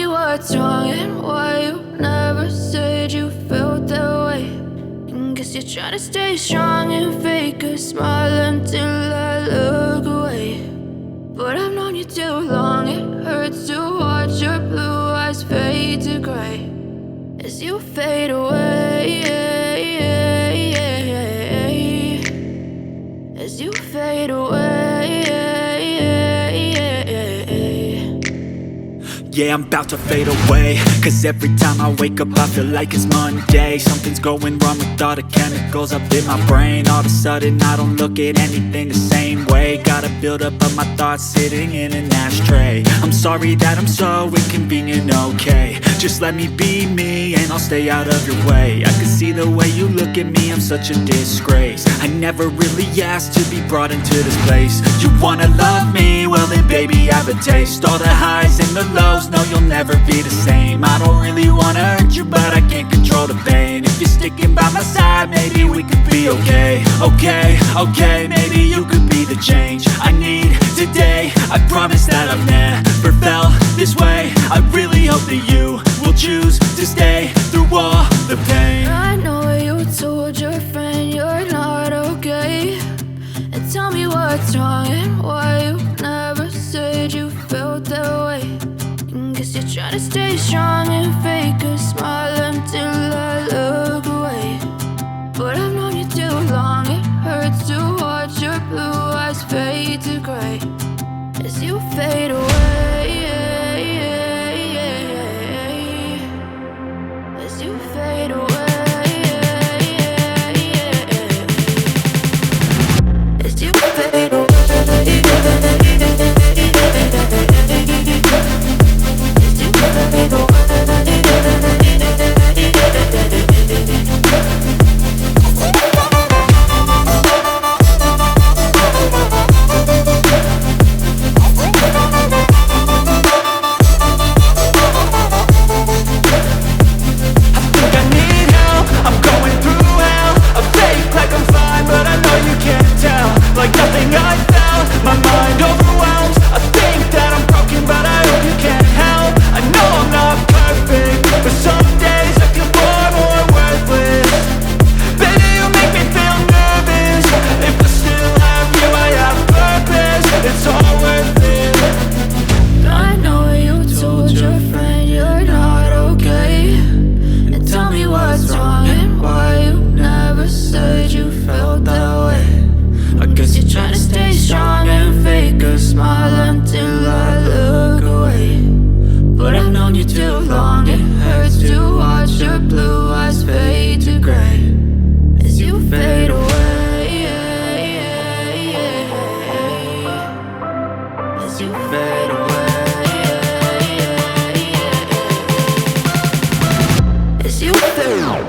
me what's wrong and why you never said you felt that way. And guess you're trying to stay strong and fake a smile until I look away. But I've known you too long, it hurts to watch your blue eyes fade to gray as you fade away, as you fade away. Yeah, I'm about to fade away, cause every time I wake up I feel like it's Monday. Something's going wrong with all the chemicals up in my brain. All of a sudden I don't look at anything the same way. Gotta build up of my thoughts sitting in an ashtray. I'm sorry that I'm so inconvenient, okay. Just let me be me and I'll stay out of your way. I can see the way you look at me, I'm such a disgrace. I never really asked to be brought into this place. You wanna love me? Well then baby I have a taste. All the highs and the lows, no you'll never be the same. I don't really wanna hurt you but I can't control the pain. If you're sticking by my side maybe we could be okay. Okay, maybe you could be the change I need today. I promise that I've never felt this way. I really hope that you will choose to stay through all the pain. I know you told your friend you're not okay, and tell me what's wrong and why you never said you felt that way. And guess you're trying to stay strong and fake a smile until I look away. But I've known you too long, it hurts to watch your blue eyes fade to gray as you fade away, as you fade away, as you fade away. Like nothing I felt, my mind overwhelmed. I think that I'm broken but I hope you can't help. I know I'm not perfect, but some days I feel far more worthless. Baby, you make me feel nervous. If I still have you, I have purpose. It's all worth it. I know you told your friend you're not okay, and tell me what's wrong and why you never said you felt that way. I guess you're trying to stay strong and fake a smile until I look away. But I've known you too long, it hurts to watch your blue eyes fade to gray as you fade away, as you fade away, as you fade away.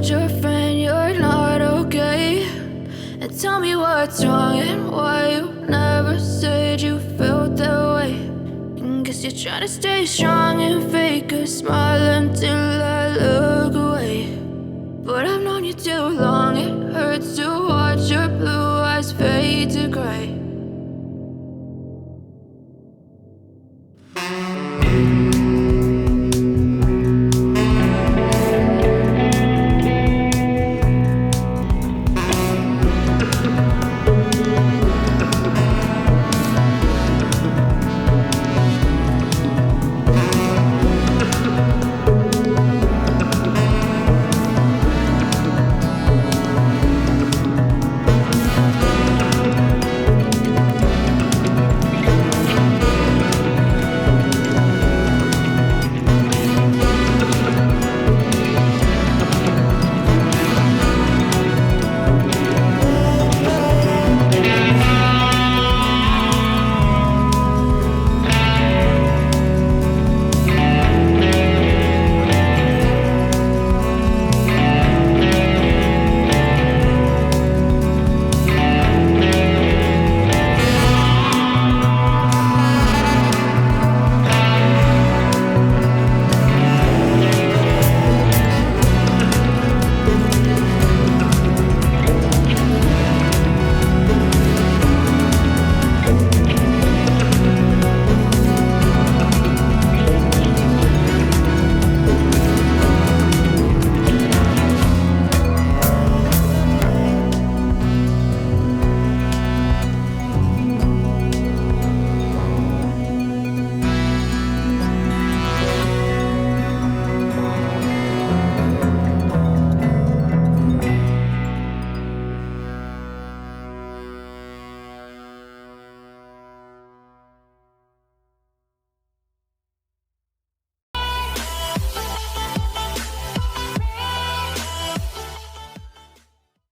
Your friend you're not okay, and tell me what's wrong and why you never said you felt that way. And guess you're trying to stay strong and fake a smile until I look away. But I've known you too long, it hurts to watch your blue eyes fade to gray